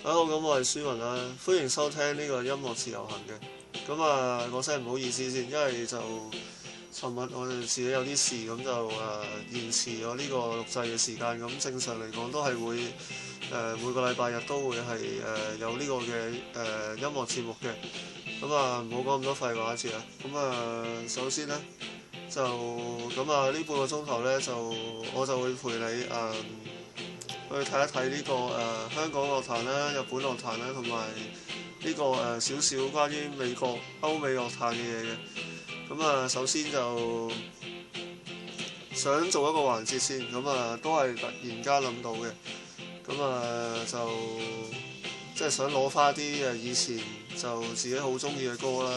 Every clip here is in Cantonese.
好，咁我係舒雲啦，歡迎收聽呢個音樂自由行嘅。咁啊，講聲唔好意思先，因為就尋日我哋自己有啲事，咁就延遲咗呢個錄製嘅時間。咁正常嚟講都係會每個禮拜日都會係有呢個嘅音樂節目嘅。咁啊，唔好講咁多廢話住啦。咁啊，首先呢，就咁啊，呢半個鐘頭呢，我就會陪你去睇一睇呢個香港樂壇啦、日本樂壇啦，同埋呢個少少關於歐美樂壇嘅嘢嘅。咁啊，首先就想做一個環節先，咁啊都係突然間諗到嘅。咁啊就即係想攞翻啲以前就自己好中意嘅歌啦，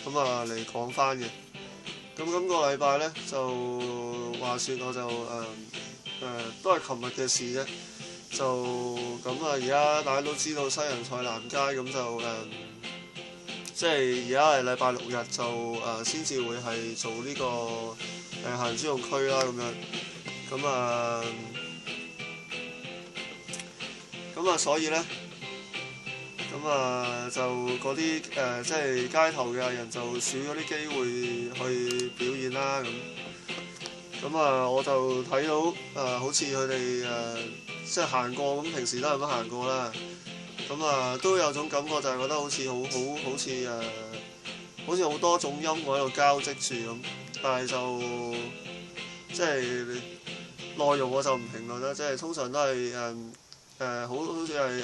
咁啊嚟講翻嘅。咁今個禮拜呢，就話説我就都係琴日嘅事啫。就咁啊！而家大家都知道西洋菜南街，咁就即係而家係禮拜六日就先至會係做呢個行人專用區啦咁樣。咁啊，所以呢，咁啊就嗰啲即係街頭嘅藝人就少咗啲機會去表演啦咁啊，我就睇到好似佢哋即係行過咁，平時都係咁行過啦。咁啊，都有種感覺，就係覺得好似好似好多種音樂喺度交織住咁。但係就即係內容我就唔評論啦。即係通常都係好似係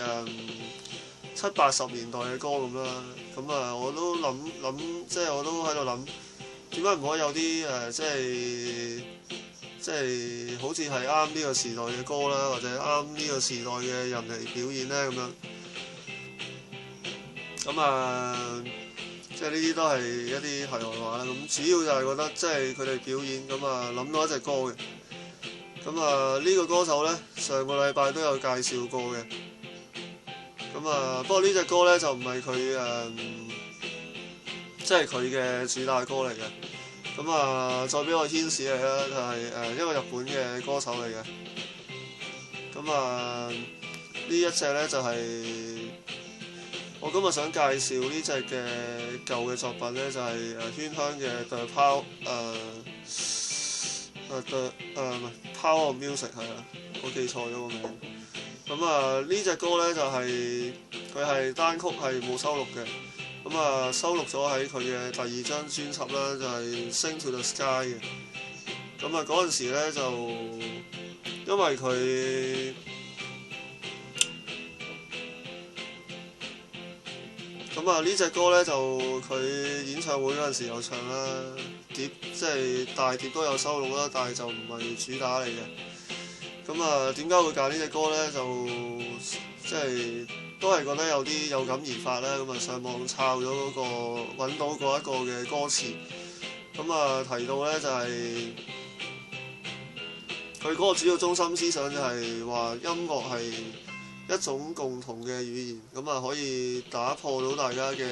70、80年代嘅歌咁啦。咁啊，我都諗，即係我都喺度諗，點解唔可以有啲即係好似係啱呢個時代嘅歌啦，或者啱呢個時代嘅人嚟表演呢？咁樣。咁啊，即係呢啲都係一啲題外話啦。咁主要就係覺得即係佢哋表演咁啊，諗到一隻歌嘅。咁啊，呢個歌手呢，上個禮拜都有介紹過嘅。咁啊，不過呢隻歌呢，就唔係佢即係佢嘅主打歌嚟嘅。咁啊，再俾我牽示嚟啦，就係一個日本嘅歌手嚟嘅。咁啊，呢一隻呢，就係我今日想介紹呢隻嘅舊嘅作品呢，就係圈香嘅 The Power of Music 係啦，我記錯咗個名。咁啊，呢隻歌呢，就係佢係單曲係冇收錄嘅。咁啊，收錄咗喺佢嘅第2張專輯啦，就係《Sing to the Sky》嘅。咁啊，嗰陣時咧就因為佢咁啊，呢隻歌咧就佢演唱會嗰陣時有唱啦，即係大碟都有收錄啦，但係就唔係主打嚟嘅。咁啊，點解會揀呢隻歌咧？就即係都係覺得有感而發啦，咁啊上網抄咗嗰個揾到嗰一個嘅歌詞，咁啊提到呢，就係佢嗰個主要中心思想就係話音樂係一種共同嘅語言，咁啊可以打破到大家嘅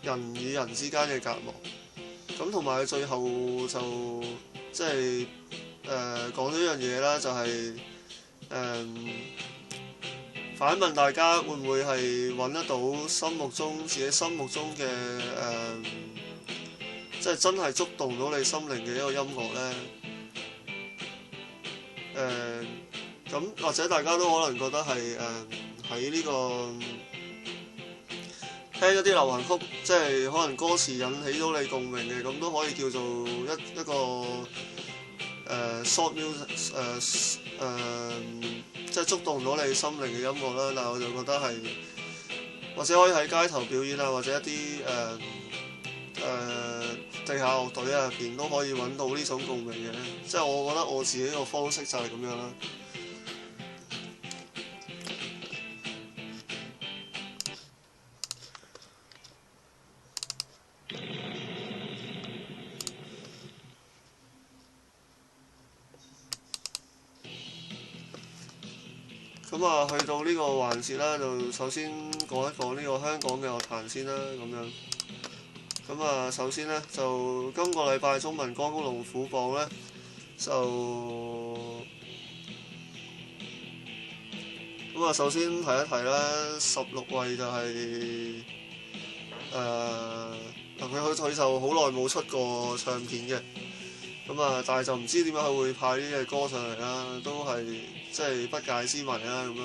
人與人之間嘅隔膜，咁同埋最後就即係講咗一樣嘢啦，就係反問大家會唔會係揾得到自己心目中嘅即係真係觸動到你心靈嘅一個音樂呢？咁或者大家都可能覺得係喺呢個聽一啲流行曲，即係可能歌詞引起到你共鳴嘅，咁都可以叫做一個short music 即係觸動到你心靈嘅音樂啦。但係我就覺得係或者可以喺街頭表演啊，或者一啲地下樂隊入邊都可以揾到呢種共鳴嘅。即係我覺得我自己個方式就係咁樣啦。咁啊，去到呢個環節啦，就首先講一講呢個香港嘅樂壇先啦，咁樣。咁啊，首先呢，就今個禮拜中文歌曲龍虎榜呢，就咁咁啊，首先提一提啦，16位就係佢就好耐冇出過唱片嘅，咁啊，但係就唔知點解佢會派呢隻歌上嚟啦，都係即係不解之謎啦咁樣。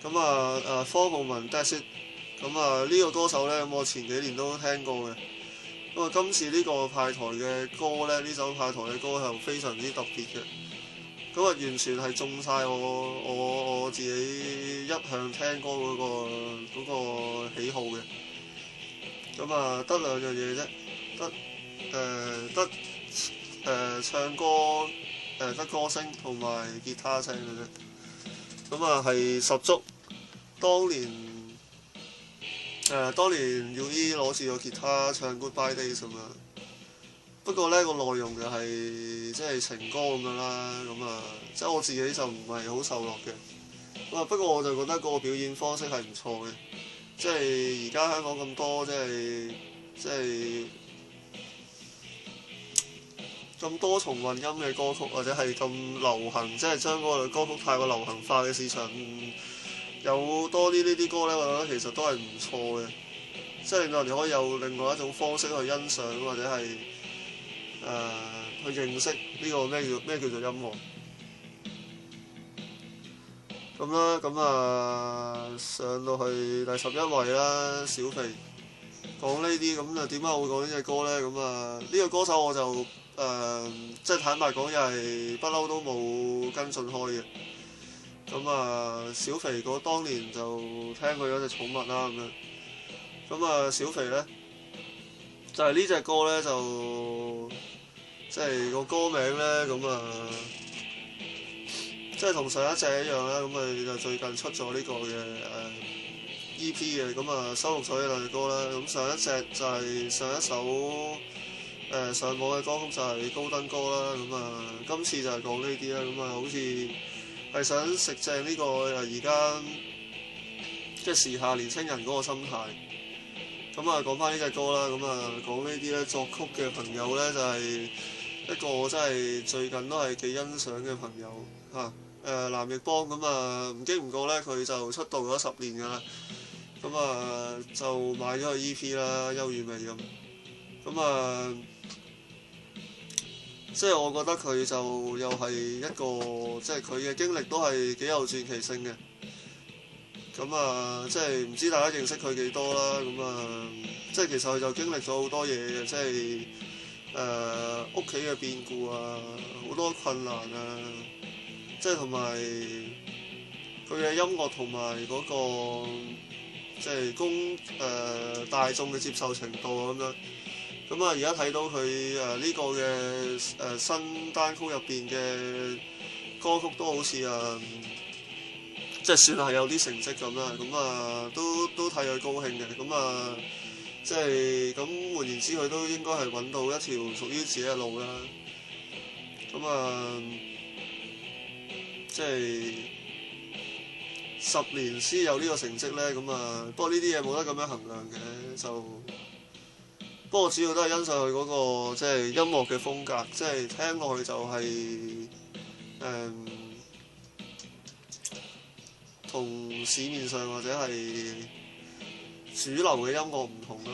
咁啊方皓玟 That's It， 咁啊呢個歌手呢，咁我前幾年都聽過嘅。咁啊今次呢個派台嘅歌呢，呢首派台嘅歌係非常之特別嘅。咁啊完全係中晒我自己一向聽歌嗰個喜好嘅。咁啊得兩樣嘢啫，得唱歌得歌聲同埋吉他聲嘅啫。咁啊係十足。當年 U.E 攞住個吉他唱 Goodbye Days 咁樣。不過呢個內容就係即係情歌咁樣啦。咁啊即係我自己就唔係好受落嘅。咁啊不過我就覺得嗰個表演方式係唔錯嘅。即係而家香港咁多即係咁多重混音嘅歌曲，或者係咁流行，即係將嗰個歌曲太過流行化嘅市場，有多啲呢啲歌呢，我覺得其實都係唔錯嘅，即係令到人哋可以有另外一種方式去欣賞，或者係去認識呢個咩叫做音樂。咁啦，咁啊上到去第11位啦，小肥。講呢啲咁就點解我會講呢隻歌呢？咁啊呢個歌手我就即係坦白講，又係不嬲都冇跟進開嘅。咁啊小肥當年就聽佢嗰隻寵物啦咁樣。咁啊小肥呢，就係呢隻歌呢，就即係個歌名呢，咁啊即係同上一隻一樣啦。咁啊就最近出咗呢個嘅EP 嘅，咁啊收錄咗呢兩隻歌啦。咁上一隻就係上一首上網嘅歌曲就係高登歌啦。咁啊今次就係講呢啲啦。咁啊好似係想食正呢個而家即係時下年青人嗰個心態。咁啊講翻呢隻歌啦。咁啊講呢啲咧，作曲嘅朋友咧就係一個真係最近都係幾欣賞嘅朋友嚇。藍奕邦。咁啊唔經唔覺咧，佢就出道咗10年㗎啦。咁啊就買咗個 EP 啦，優與美咁。咁啊即係我覺得佢就又係一個即係佢嘅經歷都係幾有傳奇性嘅。咁啊即係唔知大家認識佢幾多啦。咁啊即係其實佢就經歷咗好多嘢嘅，即係屋企嘅變故啊，好多困難啊，即係同埋佢嘅音樂同埋嗰個即係大眾嘅接受程度咁樣。咁啊而家睇到佢呢個嘅新單曲入邊嘅歌曲都好似即係算係有啲成績咁啦。咁啊都替佢高興嘅。咁啊即係咁換言之，佢都應該係揾到一條屬於自己嘅路啦。咁啊即係10年先有呢個成績呢。咁啊不過呢啲嘢冇得咁樣衡量嘅，就不過主要都係欣賞佢嗰個即係音樂嘅風格，即係聽落去就係同市面上或者係主流嘅音樂唔同啦。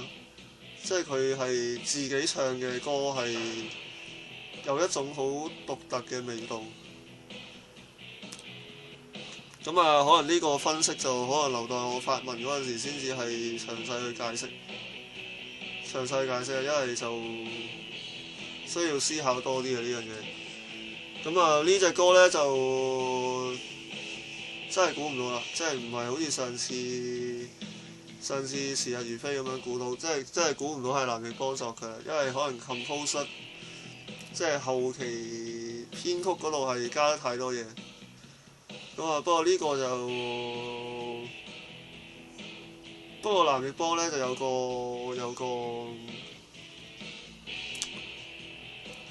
即係佢係自己唱嘅歌係有一種好獨特嘅味道。咁啊可能呢個分析就可能留待我發文嗰陣時先至係詳細去解釋。因為就需要思考多啲嘅呢樣嘢。咁啊呢隻歌呢，就真係估唔到啦，即係唔係好似上次時日如飛咁樣估到，即係真係估唔到係藍奕邦作嘅，因為可能 compose 即係後期編曲嗰度係加得太多嘢。咁啊不過呢個就藍奕邦呢，就有個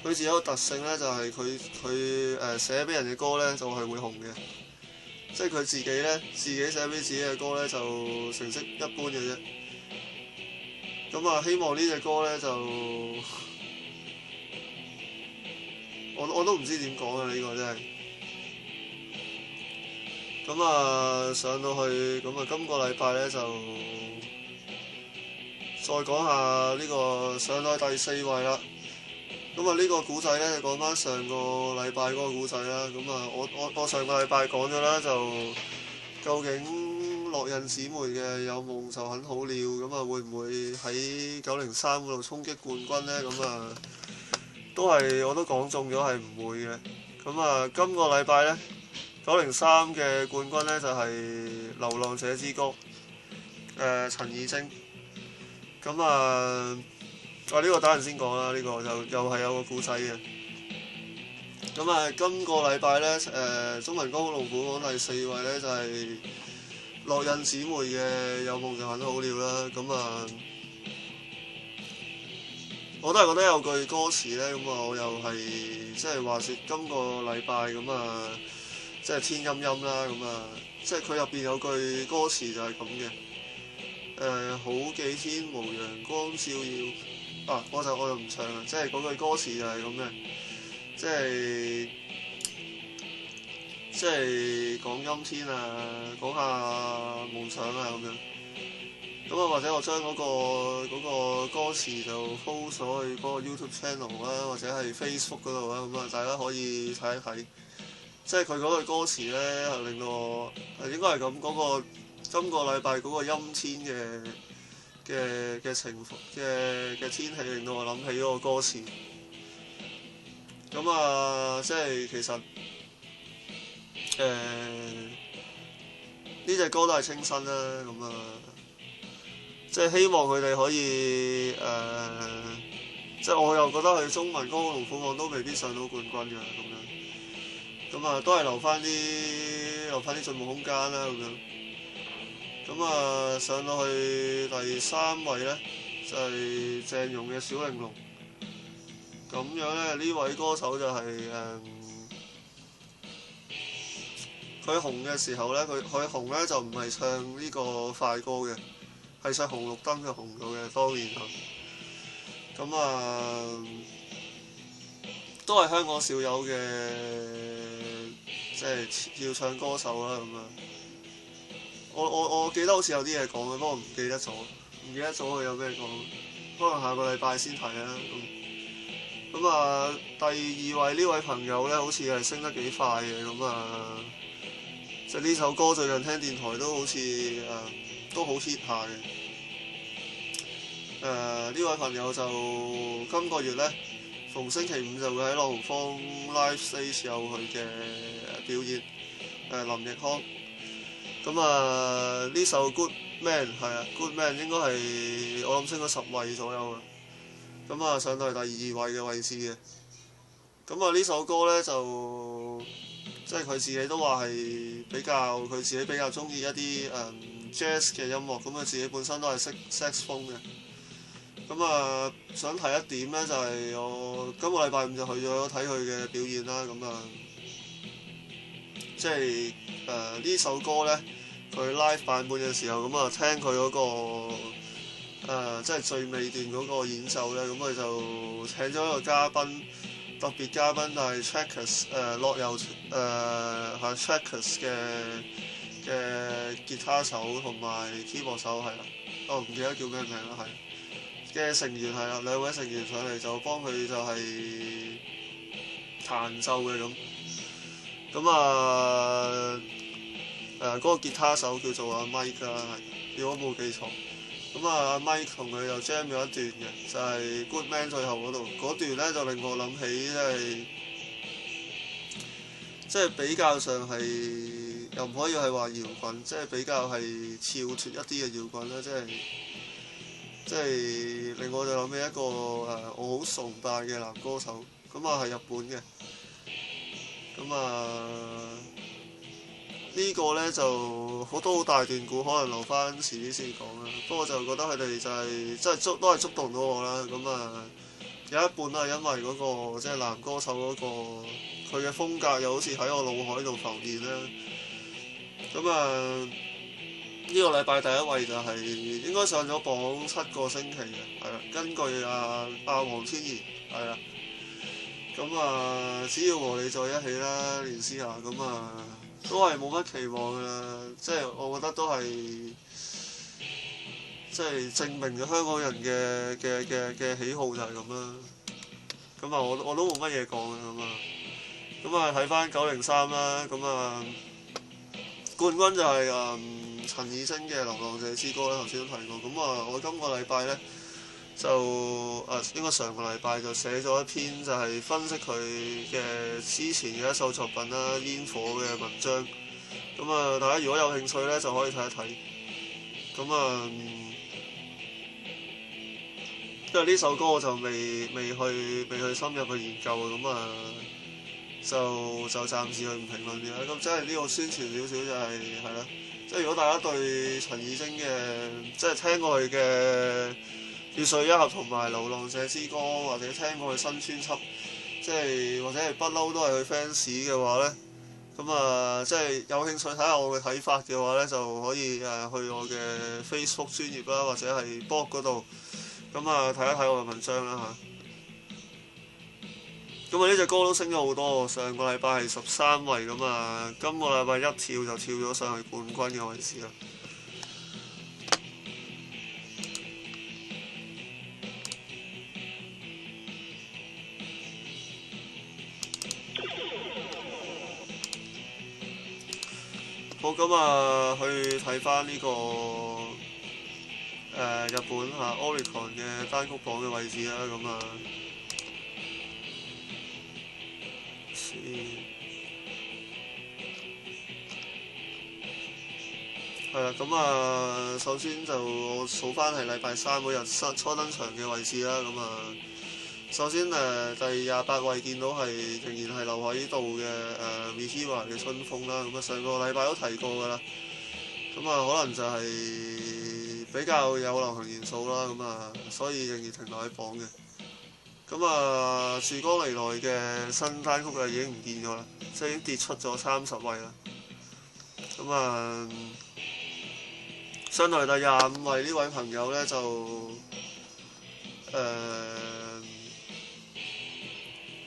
佢自己有個特性呢，就係佢寫俾人嘅歌呢，就係會紅嘅。即係佢自己寫俾自己嘅歌呢，就成績一般嘅啫。咁啊希望呢隻歌呢，就我都唔知點講啊，呢個真係。咁上到去，咁今個禮拜呢，就再講下呢個上到第4位啦。咁呢個古仔呢，就講翻上個禮拜嗰個古仔啦。咁我上個禮拜講咗啦，就究竟烙印姊妹嘅有夢就很好了，咁會唔會喺903嗰度衝擊冠軍呢？我都講中咗係唔會嘅。今個禮拜呢，903嘅冠軍呢，就係《流浪者之歌》陳綺貞。呢個等陣先講啦，呢個又係有個故仔嘅。今個禮拜呢，中文歌好龍虎榜第4位呢，就係烙印姊妹嘅有夢就很好了啦。我都係覺得有句歌詞呢，我又係即係話説今個禮拜即係天陰陰啦，即係佢入邊有句歌詞就係咁嘅。好幾天無陽光照耀，我就唔唱啦，即係嗰句歌詞就係咁嘅，即係講陰天講下夢想咁樣。或者我將嗰個歌詞就 post 咗去嗰個 YouTube channel 啦，或者係 Facebook 嗰度啦，大家可以睇一睇。即係佢嗰句歌詞呢，係令到我應該係咁今個禮拜嗰個陰天嘅情況嘅天氣，令到我諗起嗰個歌詞。即係其實呢隻歌都係清新啦，即係希望佢哋可以即係我又覺得佢中文歌龍虎榜都未必上到冠軍嘅都係留翻啲進步空間啦上到去第3位呢，就係鄭融嘅小玲瓏。呢位歌手就係佢紅嘅時候呢，佢紅呢就唔係唱呢個快歌嘅，係唱紅綠燈就紅咗嘅。當年都係香港少有嘅即係跳唱歌手啦我記得好似有啲嘢講嘅，不過唔記得咗佢有咩講，可能下個禮拜先睇啦。第2位呢位朋友呢，好似係升得幾快嘅即係呢首歌最近聽電台都好似都好 hit 下嘅。呢位朋友就今個月呢，逢星期五就會喺朗豪坊 Live Stage 有佢嘅表演。林奕匡。呢首 Good Man Good Man 應該係我諗升咗10位左右啦。上到係第2位嘅位置嘅。呢首歌呢，就即係佢自己都話係佢自己比較中意一啲jazz 嘅音樂，佢自己本身都係識 saxophone 嘅。想提一點呢，就係我今個禮拜5就去咗睇佢嘅表演啦。即係呢首歌呢，佢 live 版本嘅時候，聽佢嗰個即係最尾段嗰個演奏呢，佢就請咗一個嘉賓，特別嘉賓就係 Trackers 落油Trackers 嘅吉他手同埋 keyboard 手我唔記得叫咩名啦嘅成員2位成員上嚟就幫佢就係彈奏嘅嗰個吉他手叫做阿 Mike 啦，如果冇記錯。阿 Mike 同佢就 jam 咗一段嘅，就係 Good Man 最後嗰段呢，就令我諗起即係比較上係又唔可以係話搖滾，即係比較係跳脱一啲嘅搖滾啦，即係令我就諗起一個我好崇拜嘅男歌手，係日本嘅。呢個呢就都好大段故，可能留翻遲啲先講啦。不過就覺得佢哋就係即係都係觸動到我啦。有一半都係因為嗰個即係男歌手嗰個佢嘅風格又好似喺我腦海度浮現啦。呢個禮拜第1位就係應該上咗榜7個星期嘅，根據阿黃千兒只要和你在一起啦，連詩雅都係冇乜期望㗎啦，即係我覺得都係即係證明咗香港人嘅喜好就係咁啦。咁啊，我都冇乜嘢講嘅咁啊。咁啊，睇翻903啦，咁啊冠軍就係陳綺貞嘅《流浪者之歌》啦，頭先都提過。咁啊，我今個禮拜咧就應該上個禮拜就寫咗一篇就係分析佢嘅之前嘅一首作品啦，《煙火》嘅文章。咁啊，大家如果有興趣咧，就可以睇一睇。咁啊，因為呢首歌我就未去深入去研究啊，咁啊就暫時去唔評論嘅啦。咁即係呢個宣傳少少就係啦。即係如果大家對陳綺貞嘅即係聽過佢嘅《月水一盒》同埋《流浪者之歌》，或者聽過佢新專輯，即係或者係不嬲都係佢 fans 嘅話咧，咁啊即係有興趣睇下我嘅睇法嘅話咧，就可以去我嘅 Facebook 專頁啦，或者係 blog 嗰度，咁啊睇一睇我嘅文章啦嚇。咁啊呢隻歌都升咗好多，上個禮拜係13位，咁啊今個禮拜一跳就跳咗上去冠軍嘅位置啦。好，咁啊去睇翻呢個日本Oricon 嘅單曲榜嘅位置啦，咁啊係啦，咁啊首先就我數翻係禮拜3嗰日初登場嘅位置啦，咁啊首先第28位見到係仍然係留喺度嘅Mihira 嘅春風啦，咁啊上個禮拜都提過㗎啦，咁啊可能就係比較有流行元素啦，咁啊所以仍然停留喺榜嘅。咁啊曙光嚟來嘅新單曲已經唔見咗啦，即係已經跌出咗30位啦。咁啊相對第25位呢位朋友呢，就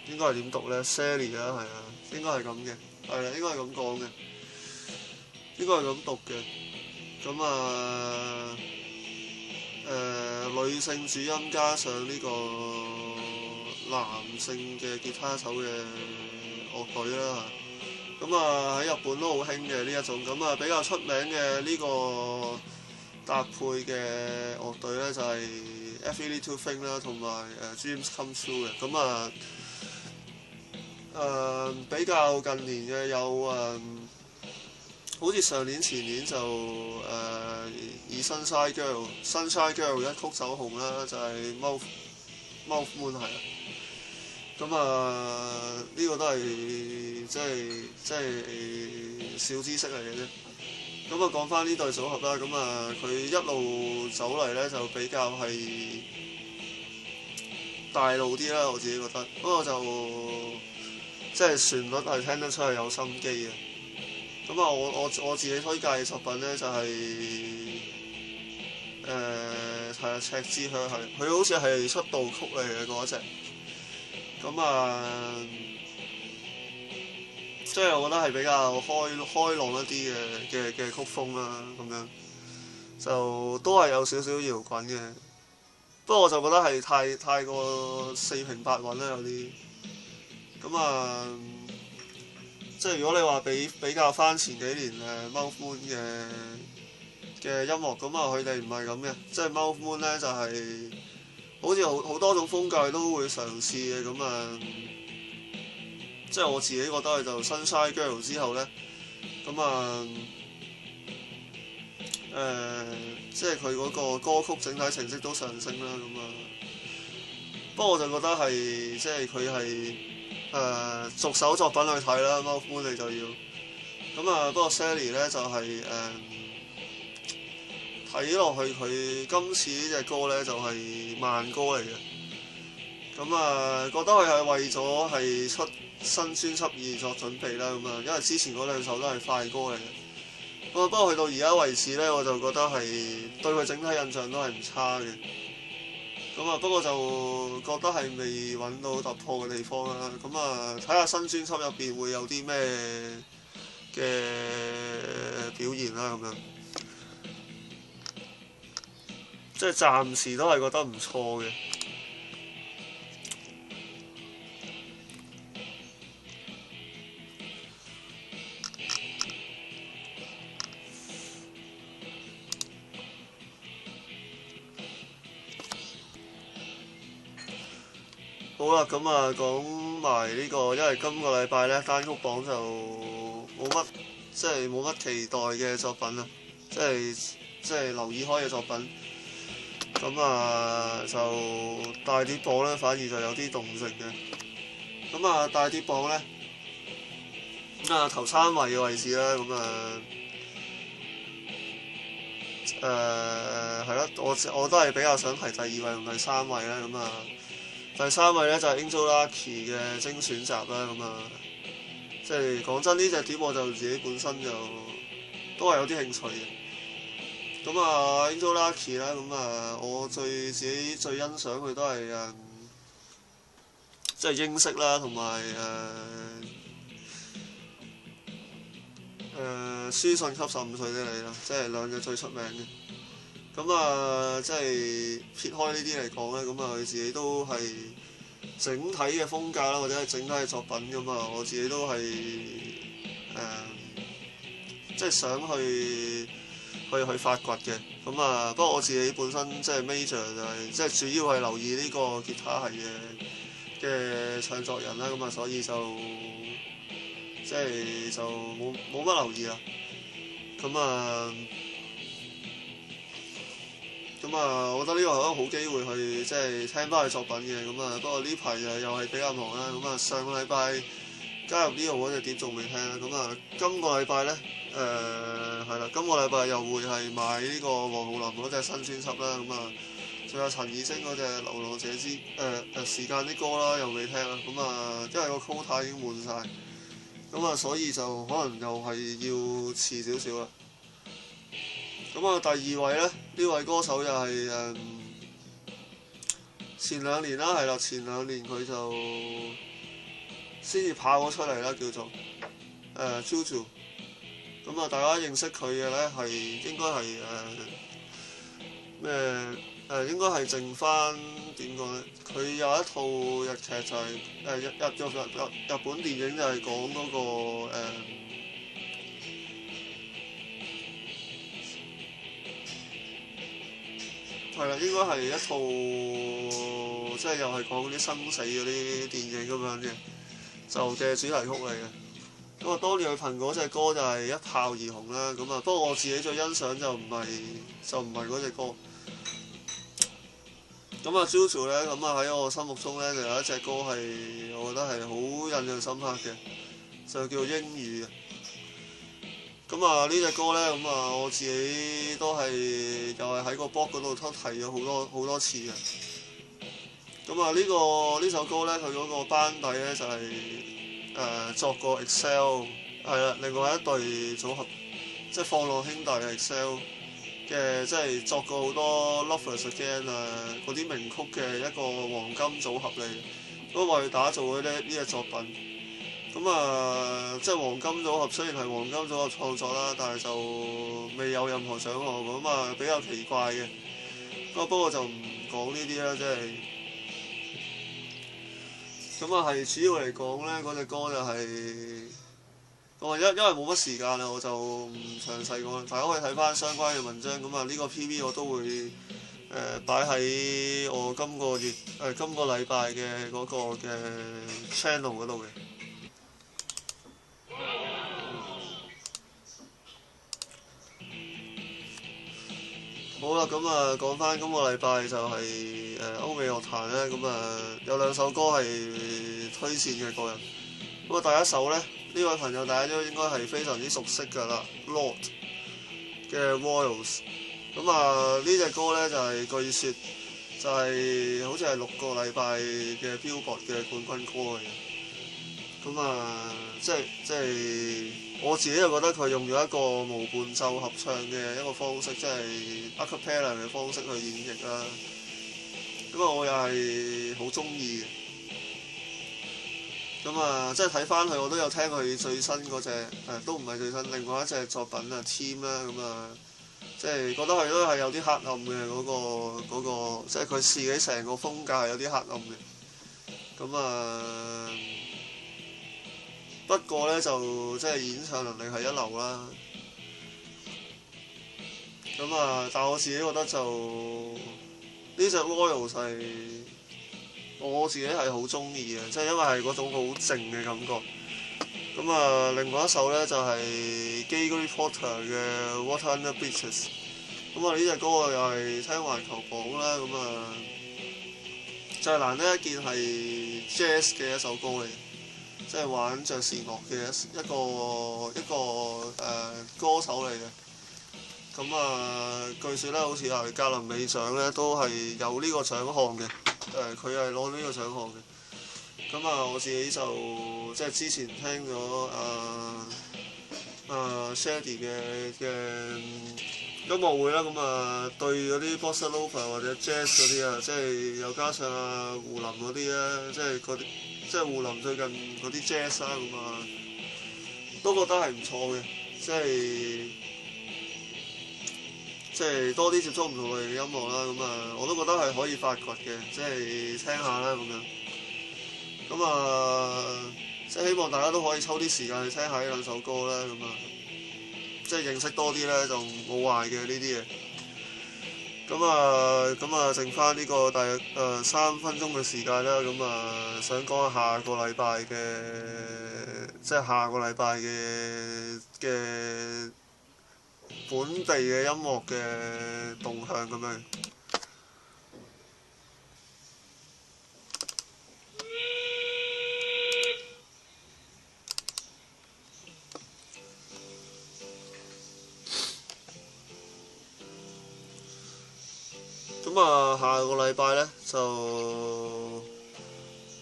應該係點讀呢 Sally 啦，係啊，應該係咁嘅，係啦，應該係咁講嘅，應該係咁讀嘅。咁啊女性主音加上呢個男性嘅吉他手嘅樂隊啦，咁啊喺日本都好興嘅呢一種，咁啊比較出名嘅呢個搭配嘅樂隊咧就係 Every Little Thing 啦，同埋Dreams Come True 嘅，咁啊比較近年嘅有好似上年前年就以 Sunshine Girl 一曲走紅啦，就係 Mouth Moon 係啊。咁啊呢個都係即係小知識嚟嘅啫。咁啊講翻呢對組合啦，咁啊佢一路走嚟咧就比較係大路啲啦，我自己覺得。不過就即係旋律係聽得出係有心機嘅。咁啊我自己推介嘅作品咧就係係啊赤之香，係佢好似係出道曲嚟嘅嗰一隻。咁啊即係我覺得係比較開朗一啲嘅曲風啦，咁樣就都係有少少搖滾嘅。不過我就覺得係太過四平八穩啦，有啲。咁啊即係如果你話比較翻前幾年Mouth Moon 嘅音樂，咁啊佢哋唔係咁嘅，即係Mouth Moon 咧就係好似好多種風格都會嘗試嘅，咁啊即係我自己覺得佢就 Sunshine Girl 之後咧，咁啊即係佢嗰個歌曲整體成績都上升啦，咁啊不過我就覺得係即係佢係逐首作品去睇啦，Mouth Moon 你就要。咁啊，不過 Sally 咧就係睇落去佢今次呢隻歌咧就係慢歌嚟嘅。咁啊，覺得佢係為咗係出新專輯而作準備啦，咁啊，因為之前嗰兩首都係快歌嚟嘅。咁啊，不過去到而家為止咧，我就覺得係對佢整體印象都係唔差嘅。咁啊，不過就覺得係未揾到突破嘅地方啦。咁啊，睇下新專輯入邊會有啲咩嘅啦咁樣，即係暫時都係覺得唔錯嘅。好啦，咁啊講埋呢個，因為今個禮拜咧單曲榜就冇乜期待嘅作品啦，即係留意開嘅作品。咁啊就大碟榜咧反而就有啲動靜嘅。咁啊大碟榜咧頭3位嘅位置啦，咁係啦，我都係比較想提第2位同第3位啦，咁啊。第3位咧就係 Angel Lucky 嘅精選集啦，咁即係講真呢隻碟我就自己本身就都係有啲興趣嘅。咁Angel Lucky 啦，我自己最欣賞佢都係即係英式啦，同埋書信給15歲的你啦，即係兩隻最出名嘅。即係撇開呢啲嚟講咧，佢自己都係整體嘅風格啦，或者係整體嘅作品我自己都係即係想去發掘嘅。不過我自己本身即係 major 就係即係主要係留意呢個吉他系嘅唱作人啦，所以就即係就冇乜留意啦。我覺得呢個係一個好機會去即係聽翻佢作品嘅。不過呢排又係比較忙啦。上個禮拜加入呢個嗰隻碟仲未聽啦。今個禮拜咧係啦，今個禮拜又會係買呢個黃浩林嗰隻新專輯啦。仲有陳綺貞嗰隻《流浪者之時間的歌》啦，又未聽啦。因為個 quota 已經滿晒，所以就可能又係要遲少少啦。第2位咧，呢位歌手又係前2年啦，係啦，前2年佢就先至跑咗出嚟啦，叫做JoJo。大家認識佢嘅咧係應該係應該係剩翻點講咧？佢有一套日劇就係日本電影就係講嗰個係啦，應該係一套即係又係講啲生死嗰啲電影咁樣嘅，就嘅主題曲嚟嘅。當年佢憑嗰隻歌就係一炮而紅啦。不過我自己最欣賞就唔係嗰隻歌。JoJo 咧，喺我心目中咧就有一隻歌係我覺得係好印象深刻嘅，就叫英語嘅。呢隻歌咧，我自己都係又係喺個 blog 嗰度都提咗好多次嘅。呢首歌咧，佢嗰個班底咧就係作過 Excel 係啦，另外一隊組合即係放浪兄弟嘅 Excel 嘅，即係作過好多 Lovers Again 嗰啲名曲嘅一個黃金組合嚟，為佢打造呢隻作品。即係黃金組合，雖然係黃金組合創作啦，但係就未有任何獎項，比較奇怪嘅。不過就唔講呢啲啦，即係係主要嚟講咧，嗰隻歌就係因為冇乜時間啦，我就唔詳細講，大家可以睇翻相關嘅文章。呢個 PV 我都會擺喺我今個禮拜嘅嗰個嘅 channel 嗰度嘅。好啦，講翻今個禮拜就係歐美樂壇咧，有2首歌係推薦嘅個人。第一首咧，呢位朋友大家都應該係非常之熟悉㗎啦，Lorde 嘅 Royals。呢隻歌咧就係據說就係好似係6個禮拜嘅 Billboard 嘅冠軍歌嚟嘅。即係我自己就覺得佢用咗一個無伴奏合唱嘅一個方式，即係 a cappella 嘅方式去演繹啦。我又係好中意嘅。咁啊，即係睇翻佢，我都有聽佢最新嗰隻都唔係最新，另外一隻作品啊 Team 啦，咁啊，即係覺得佢都係有啲黑暗嘅嗰個，即係佢自己成個風格係有啲黑暗嘅。咁啊，不過呢，就即係演唱能力係一流啦。咁啊，但係我自己覺得就呢隻 Royals 係我自己係好中意嘅，即係因為係嗰種好靜嘅感覺。咁啊，另外一首呢，就係 Gregory Porter 嘅 Water Under Bridges。咁啊，呢隻歌又係聽環球講啦。咁啊，就係難得一件係 jazz 嘅一首歌嚟，即係玩爵士樂嘅一個歌手嚟嘅。咁啊，據說咧，好似係格林美獎咧，都係有呢個獎項嘅。佢係攞呢個獎項嘅。咁啊，我自己就即係之前聽咗Shady 嘅音樂會啦。咁啊，對嗰啲 Bossa Nova 或者 Jazz 嗰啲啊，即係又加上胡林嗰啲咧，即係胡林最近嗰啲 Jazz 啦，咁啊，都覺得係唔錯嘅，即係多啲接觸唔同類型嘅音樂啦。咁啊，我都覺得係可以發掘嘅，即係聽下啦咁樣。咁啊，即係希望大家都可以抽啲時間去聽下呢兩首歌啦。咁啊，即係認識多啲咧就冇壞嘅呢啲嘢。咁啊，剩翻呢個大約3分鐘嘅時間啦。咁啊，想講下個禮拜嘅本地嘅音樂嘅動向咁樣。咁啊，下個禮拜呢，就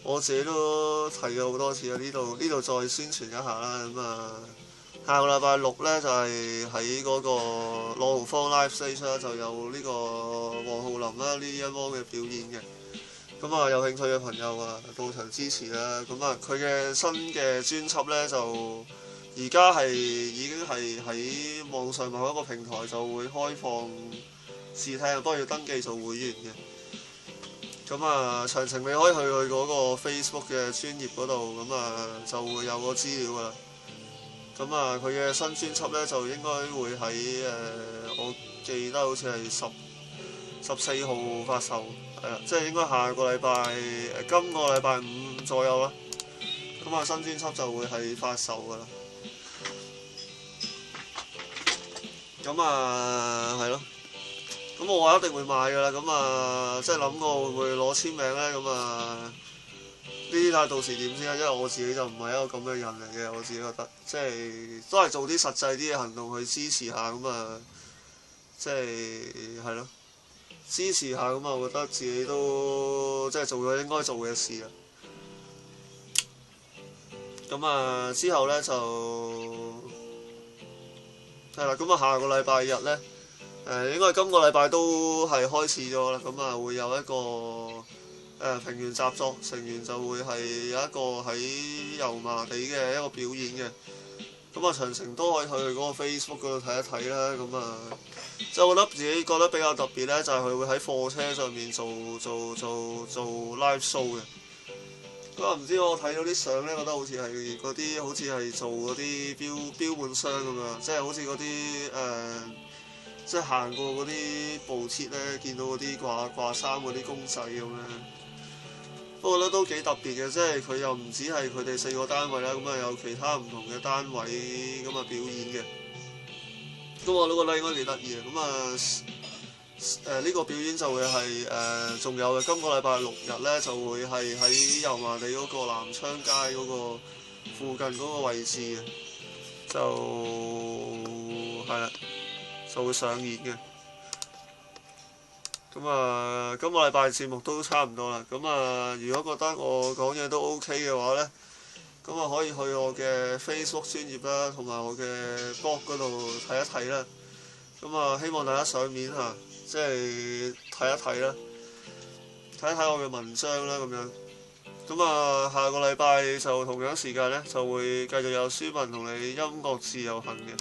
我自己都提咗好多次啦，呢度再宣傳一下啦。咁啊，下個禮拜6呢，就係喺嗰個朗豪坊 Live Stage 啦，就有呢個黃浩林啦呢一幫嘅表演嘅。咁啊，有興趣嘅朋友啊，到場支持啦。咁啊，佢嘅新嘅專輯呢，就而家已經係喺網上某一個平台就會開放試聽，不過要登記做會員嘅。咁啊，詳情你可以去嗰個 Facebook 嘅專頁嗰度，咁啊就會有個資料㗎啦。咁啊，佢嘅新專輯呢，就應該會喺我記得好似係14號發售，係啦，即係應該下個禮拜今個禮拜5左右啦。咁啊，新專輯就會係發售㗎啦。咁啊，係咯。咁我話一定會買㗎啦。咁啊，即係諗過會唔會攞簽名呢？咁啊，呢啲睇下到時點先啦。因為我自己就唔係一個咁嘅人嚟嘅，我自己覺得，即係都係做啲實際啲嘅行動去支持下。咁啊，即係咯，支持下。咁啊，我覺得自己都即係做咗應該做嘅事啊。咁啊，之後呢，就係啦。咁啊，下個禮拜日呢。應該今個禮拜都係開始咗啦。咁啊，會有一個平原習作成員就會係有一個喺油麻地嘅一個表演嘅。咁啊，詳情都可以去嗰個 Facebook 嗰度睇一睇啦。咁啊，即係我覺得自己覺得比較特別呢，就係佢會喺貨車上面做 live show 嘅。咁啊，唔知我睇到啲相呢，覺得好似係嗰啲好似係做嗰啲標本箱咁樣，即係好似嗰啲即係行過嗰啲布設呢，見到嗰啲掛衫嗰啲公仔咁樣。不過咧都幾特別嘅，即係佢又唔止係佢哋4個單位啦，咁啊有其他唔同嘅單位咁啊表演嘅。咁我都覺得應該幾得意嘅。咁啊呢個表演就會係仲有嘅，今個禮拜6日呢，就會係喺油麻地嗰個南昌街嗰個附近嗰個位置嘅，就係啦。就會上演嘅。咁啊，今個禮拜節目都差唔多啦。咁啊，如果覺得我講嘢都 OK 嘅話呢，咁啊可以去我嘅 Facebook 專頁啦，同埋我嘅 blog 嗰度睇一睇啦。咁啊，希望大家上面嚇，即係睇一睇啦，睇一睇我嘅文章啦咁樣。咁啊，下個禮拜就同樣時間呢，就會繼續有書文同你音樂自由行嘅。